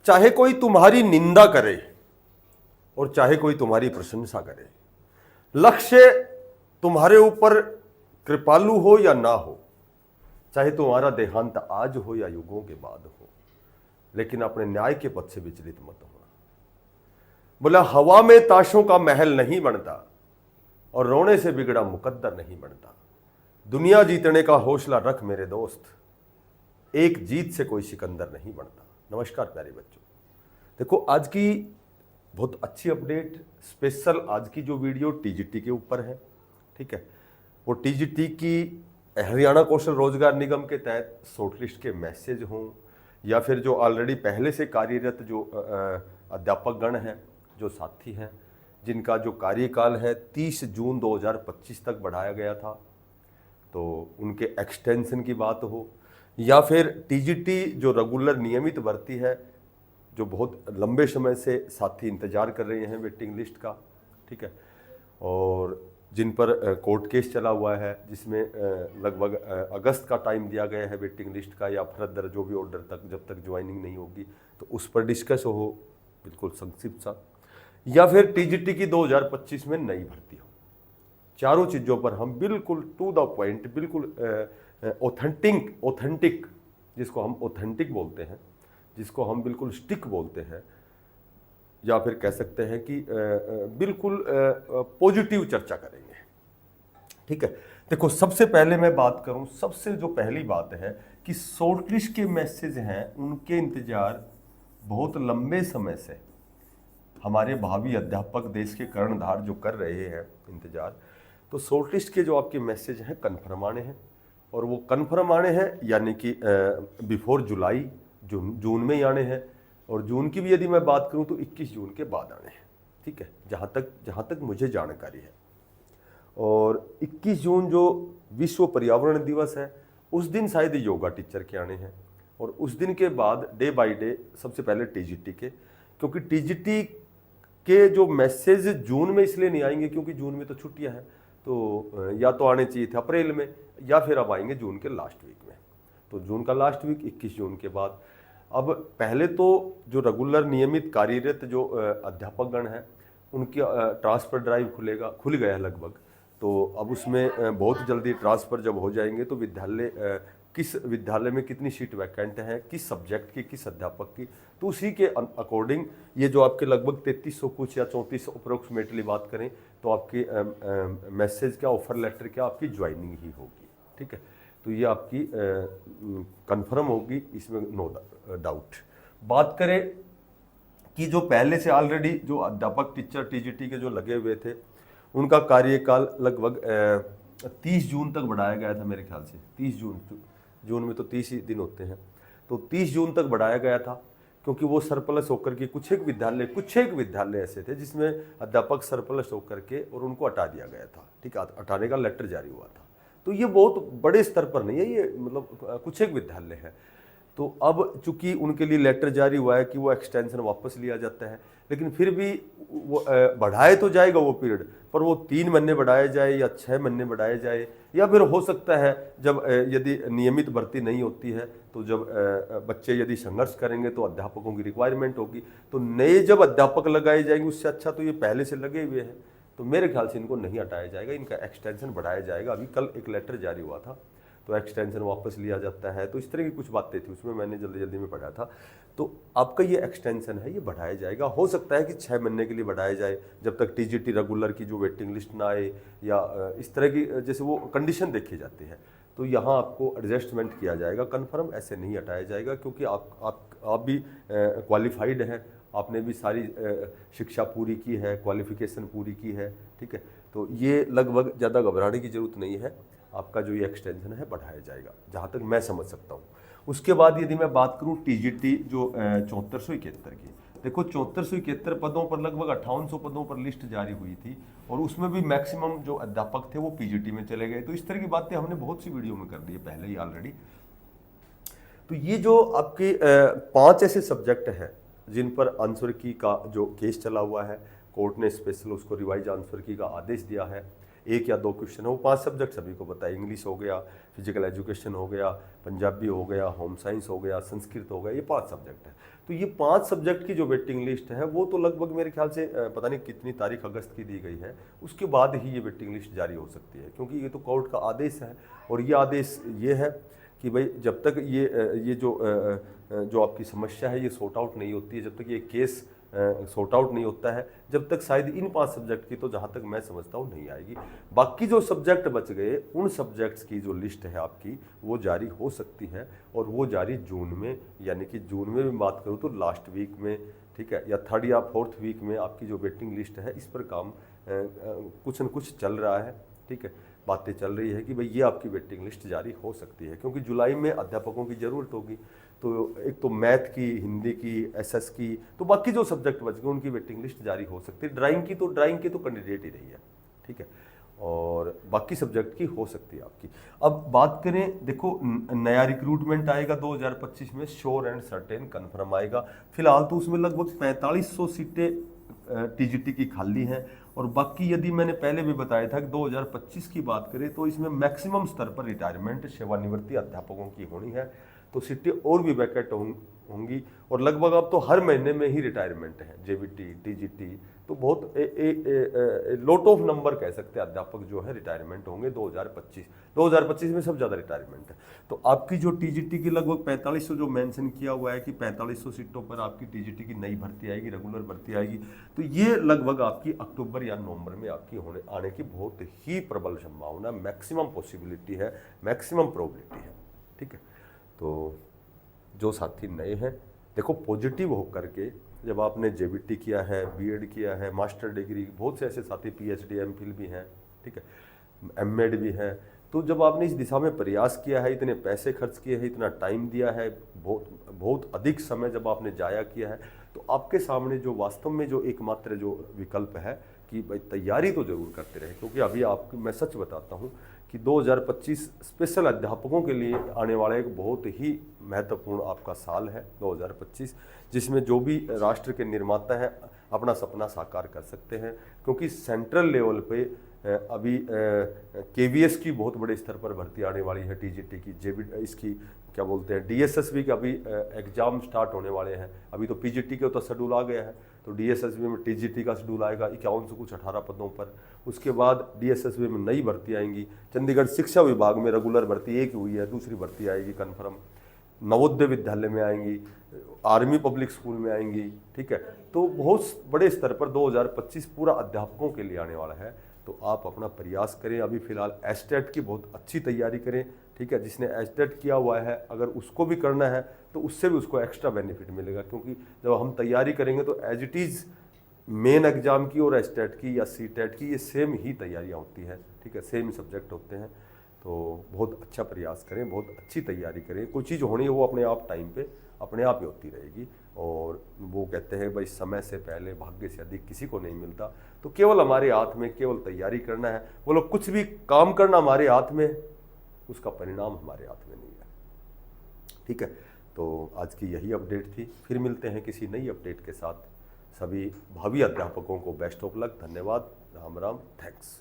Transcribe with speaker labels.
Speaker 1: चाहे कोई तुम्हारी निंदा करे और चाहे कोई तुम्हारी प्रशंसा करे, लक्ष्य तुम्हारे ऊपर कृपालु हो या ना हो, चाहे तुम्हारा देहांत आज हो या युगों के बाद हो, लेकिन अपने न्याय के पथ से विचलित मत होना। बोला हवा में ताशों का महल नहीं बनता और रोने से बिगड़ा मुकद्दर नहीं बनता। दुनिया जीतने का हौसला रख मेरे दोस्त, एक जीत से कोई सिकंदर नहीं बनता। नमस्कार प्यारे बच्चों, देखो आज की बहुत अच्छी अपडेट स्पेशल आज की जो वीडियो टीजीटी के ऊपर है, ठीक है। वो टीजीटी की हरियाणा कौशल रोजगार निगम के तहत शॉर्टलिस्ट के मैसेज हों या फिर जो ऑलरेडी पहले से कार्यरत जो अध्यापक गण हैं, जो साथी हैं, जिनका जो कार्यकाल है 30 जून 2025 तक बढ़ाया गया था, तो उनके एक्सटेंशन की बात हो, या फिर टीजीटी जो रेगुलर नियमित भर्ती है, जो बहुत लंबे समय से साथी इंतजार कर रहे हैं वेटिंग लिस्ट का, ठीक है, और जिन पर कोर्ट केस चला हुआ है, जिसमें लगभग अगस्त का टाइम दिया गया है वेटिंग लिस्ट का, या फर्दर जो भी ऑर्डर तक जब तक ज्वाइनिंग नहीं होगी तो उस पर डिस्कस हो बिल्कुल संक्षिप्त सा, या फिर टीजीटी की 2025 में नई भर्ती हो। चारों चीज़ों पर हम बिल्कुल टू द पॉइंट, बिल्कुल ऑथेंटिक, जिसको हम ऑथेंटिक बोलते हैं, जिसको हम बिल्कुल स्टिक बोलते हैं, या फिर कह सकते हैं कि बिल्कुल पॉजिटिव चर्चा करेंगे, ठीक है। देखो सबसे पहले मैं बात करूं, सबसे जो पहली बात है कि शॉर्टलिस्ट के मैसेज हैं, उनके इंतजार बहुत लंबे समय से हमारे भावी अध्यापक देश के कर्णधार जो कर रहे हैं इंतजार, तो शॉर्टलिस्ट के जो आपके मैसेज हैं कन्फर्म आने हैं, और वो कन्फर्म आने हैं यानी कि बिफोर जुलाई, जून में ही आने हैं, और जून की भी यदि मैं बात करूं तो 21 जून के बाद आने हैं, ठीक है, जहां तक मुझे जानकारी है। और 21 जून जो विश्व पर्यावरण दिवस है, उस दिन शायद योगा टीचर के आने हैं, और उस दिन के बाद डे बाय डे सबसे पहले टीजीटी के, क्योंकि टीजीटी के जो मैसेज जून में इसलिए नहीं आएंगे क्योंकि जून में तो छुट्टियां हैं, तो या तो आने चाहिए थे अप्रैल में, या फिर अब आएंगे जून के लास्ट वीक में। तो जून का लास्ट वीक 21 जून के बाद। अब पहले तो जो रेगुलर नियमित कार्यरत जो अध्यापक गण हैं, उनकी ट्रांसफ़र ड्राइव खुल गया लगभग, तो अब उसमें बहुत जल्दी ट्रांसफ़र जब हो जाएंगे तो विद्यालय किस विद्यालय में कितनी सीट वैकेंट है, किस सब्जेक्ट की, किस अध्यापक की, तो उसी के अकॉर्डिंग ये जो आपके लगभग 3300 कुछ या 3400 अप्रोक्सीमेटली बात करें तो आपकी मैसेज क्या, ऑफर लेटर क्या, आपकी ज्वाइनिंग ही होगी, ठीक है। तो ये आपकी कंफर्म होगी, इसमें नो डाउट। बात करें कि जो पहले से ऑलरेडी जो अध्यापक टीचर टीजीटी के जो लगे हुए थे, उनका कार्यकाल लगभग 30 जून तक बढ़ाया गया था मेरे ख्याल से। 30 जून में तो 30 ही दिन होते हैं, तो 30 जून तक बढ़ाया गया था, क्योंकि वो सरप्लस होकर के कुछ एक विद्यालय ऐसे थे जिसमें अध्यापक सरप्लस होकर के और उनको हटा दिया गया था, ठीक है, हटाने का लेटर जारी हुआ था। तो ये बहुत बड़े स्तर पर नहीं है, ये मतलब कुछ एक विद्यालय है। तो अब चूंकि उनके लिए लेटर जारी हुआ है कि वो एक्सटेंशन वापस लिया जाता है, लेकिन फिर भी वो बढ़ाए तो जाएगा वो पीरियड, पर वो 3 महीने बढ़ाया जाए या 6 महीने बढ़ाया जाए, या फिर हो सकता है जब यदि नियमित भर्ती नहीं होती है तो जब बच्चे यदि संघर्ष करेंगे तो अध्यापकों की रिक्वायरमेंट होगी, तो नए जब अध्यापक लगाए जाएंगे उससे अच्छा तो ये पहले से लगे हुए हैं, तो मेरे ख्याल से इनको नहीं हटाया जाएगा, इनका एक्सटेंशन बढ़ाया जाएगा। अभी कल एक लेटर जारी हुआ था तो एक्सटेंशन वापस लिया जाता है, तो इस तरह की कुछ बातें थी, उसमें मैंने जल्दी में पढ़ा था। तो आपका ये एक्सटेंशन है, ये बढ़ाया जाएगा। हो सकता है कि 6 महीने के लिए बढ़ाया जाए, जब तक टीजीटी रेगुलर की जो वेटिंग लिस्ट ना आए, या इस तरह की जैसे वो कंडीशन देखी जाती है, तो यहाँ आपको एडजस्टमेंट किया जाएगा। कन्फर्म ऐसे नहीं हटाया जाएगा, क्योंकि आप भी क्वालिफाइड हैं, आपने भी सारी शिक्षा पूरी की है, क्वालिफिकेशन पूरी की है, ठीक है। तो ये लगभग ज़्यादा घबराने की ज़रूरत नहीं है, आपका जो ये एक्सटेंशन है बढ़ाया जाएगा, जहाँ तक मैं समझ सकता हूँ। उसके बाद यदि मैं बात करूँ टीजीटी जो 7471 की, देखो 7471 पदों पर लगभग 5800 पदों पर लिस्ट जारी हुई थी, और उसमें भी मैक्सिमम जो अध्यापक थे वो पीजीटी में चले गए। तो इस तरह की बातें हमने बहुत सी वीडियो में कर दी है पहले ही ऑलरेडी। तो ये जो आपके 5 ऐसे सब्जेक्ट हैं जिन पर आंसर की का जो केस चला हुआ है, कोर्ट ने स्पेशल उसको रिवाइज आंसर की का आदेश दिया है, 1 या 2 क्वेश्चन है, वो 5 सब्जेक्ट सभी को पता है। इंग्लिश हो गया, फिजिकल एजुकेशन हो गया, पंजाबी हो गया, होम साइंस हो गया, संस्कृत हो गया, ये 5 सब्जेक्ट है। तो ये 5 सब्जेक्ट की जो वेटिंग लिस्ट है वो तो लगभग मेरे ख्याल से पता नहीं कितनी तारीख अगस्त की दी गई है, उसके बाद ही ये वेटिंग लिस्ट जारी हो सकती है, क्योंकि ये तो कोर्ट का आदेश है। और ये आदेश ये है कि भाई जब तक ये जो आपकी समस्या है ये सॉर्ट आउट नहीं होती है, जब तक ये केस सॉर्ट आउट नहीं होता है, जब तक शायद इन 5 सब्जेक्ट की तो जहाँ तक मैं समझता हूँ नहीं आएगी। बाकी जो सब्जेक्ट बच गए उन सब्जेक्ट्स की जो लिस्ट है आपकी वो जारी हो सकती है, और वो जारी जून में, यानी कि जून में भी बात करूँ तो लास्ट वीक में, ठीक है, या 3rd या 4th वीक में आपकी जो वेटिंग लिस्ट है इस पर काम कुछ न कुछ चल रहा है, ठीक है, बातें चल रही है कि भाई ये आपकी वेटिंग लिस्ट जारी हो सकती है, क्योंकि जुलाई में अध्यापकों की ज़रूरत होगी। तो एक तो मैथ की, हिंदी की, एसएस की, तो बाकी जो सब्जेक्ट बच गए उनकी वेटिंग लिस्ट जारी हो सकती है। ड्राइंग की तो कैंडिडेट ही रही है, ठीक है, और बाकी सब्जेक्ट की हो सकती है आपकी। अब बात करें, देखो नया रिक्रूटमेंट आएगा 2025 में, श्योर एंड सर्टेन कन्फर्म आएगा। फिलहाल तो उसमें लगभग 4500 सीटें टीजीटी की खाली हैं, और बाकी यदि मैंने पहले भी बताया था कि 2025 की बात करें तो इसमें मैक्सिमम स्तर पर रिटायरमेंट सेवानिवृत्ति अध्यापकों की होनी है, तो सीटें और भी वैकेंट होंगी, और लगभग अब तो हर महीने में ही रिटायरमेंट है, जेबीटी, टीजीटी, तो बहुत लॉट ऑफ नंबर कह सकते हैं अध्यापक जो है रिटायरमेंट होंगे 2025 में सब ज़्यादा रिटायरमेंट है। तो आपकी जो टीजीटी की लगभग 4500 जो मेंशन किया हुआ है कि 4500 सीटों पर आपकी टीजीटी की नई भर्ती आएगी, रेगुलर भर्ती आएगी, तो ये लगभग आपकी अक्टूबर या नवंबर में आपकी आने की बहुत ही प्रबल संभावना, मैक्सिमम पॉसिबिलिटी है, मैक्सिमम प्रोबेबिलिटी है, ठीक है। तो जो साथी नए हैं, देखो पॉजिटिव होकर के, जब आपने जेबीटी किया है, बीएड किया है, मास्टर डिग्री, बहुत से ऐसे साथी पीएचडी एमफिल भी हैं, ठीक है, एमएड भी है, तो जब आपने इस दिशा में प्रयास किया है, इतने पैसे खर्च किए हैं, इतना टाइम दिया है, बहुत अधिक समय जब आपने जाया किया है, तो आपके सामने जो वास्तव में जो एकमात्र जो विकल्प है कि भाई तैयारी तो जरूर करते रहे, क्योंकि अभी आपको मैं सच बताता हूँ कि 2025 स्पेशल अध्यापकों के लिए आने वाला एक बहुत ही महत्वपूर्ण आपका साल है 2025, जिसमें जो भी राष्ट्र के निर्माता हैं अपना सपना साकार कर सकते हैं, क्योंकि सेंट्रल लेवल पे अभी केवीएस की बहुत बड़े स्तर पर भर्ती आने वाली है, टीजीटी की, जेबी इसकी क्या बोलते हैं, डीएसएसबी के अभी एग्जाम स्टार्ट होने वाले हैं। अभी तो पीजीटी के तो शेड्यूल आ गया है, तो डीएसएसबी में टीजीटी का शेड्यूल आएगा 51 से कुछ 18 पदों पर। उसके बाद डीएसएसबी में नई भर्ती आएंगी, चंडीगढ़ शिक्षा विभाग में रेगुलर भर्ती एक हुई है, दूसरी भर्ती आएगी कन्फर्म, नवोदय विद्यालय में आएंगी, आर्मी पब्लिक स्कूल में आएंगी, ठीक है। तो बहुत बड़े स्तर पर 2025 पूरा अध्यापकों के लिए आने वाला है, तो आप अपना प्रयास करें। अभी फिलहाल एस्टेट की बहुत अच्छी तैयारी करें, ठीक है, जिसने एस्टेट किया हुआ है अगर उसको भी करना है तो उससे भी उसको एक्स्ट्रा बेनिफिट मिलेगा, क्योंकि जब हम तैयारी करेंगे तो as it is main exam की और एस्टेट की या सीटेट की ये सेम ही तैयारियाँ होती हैं, ठीक है, सेम सब्जेक्ट होते हैं। तो बहुत अच्छा प्रयास करें, बहुत अच्छी तैयारी करें, कोई चीज़ होनी है वो अपने आप टाइम पे अपने आप ही होती रहेगी। और वो कहते हैं भाई समय से पहले भाग्य से अधिक किसी को नहीं मिलता, तो केवल हमारे हाथ में केवल तैयारी करना है। वो लोग कुछ भी काम करना हमारे हाथ में, उसका परिणाम हमारे हाथ में नहीं है, ठीक है। तो आज की यही अपडेट थी, फिर मिलते हैं किसी नई अपडेट के साथ। सभी भावी अध्यापकों को बेस्ट ऑफ लक, धन्यवाद, राम राम, थैंक्स।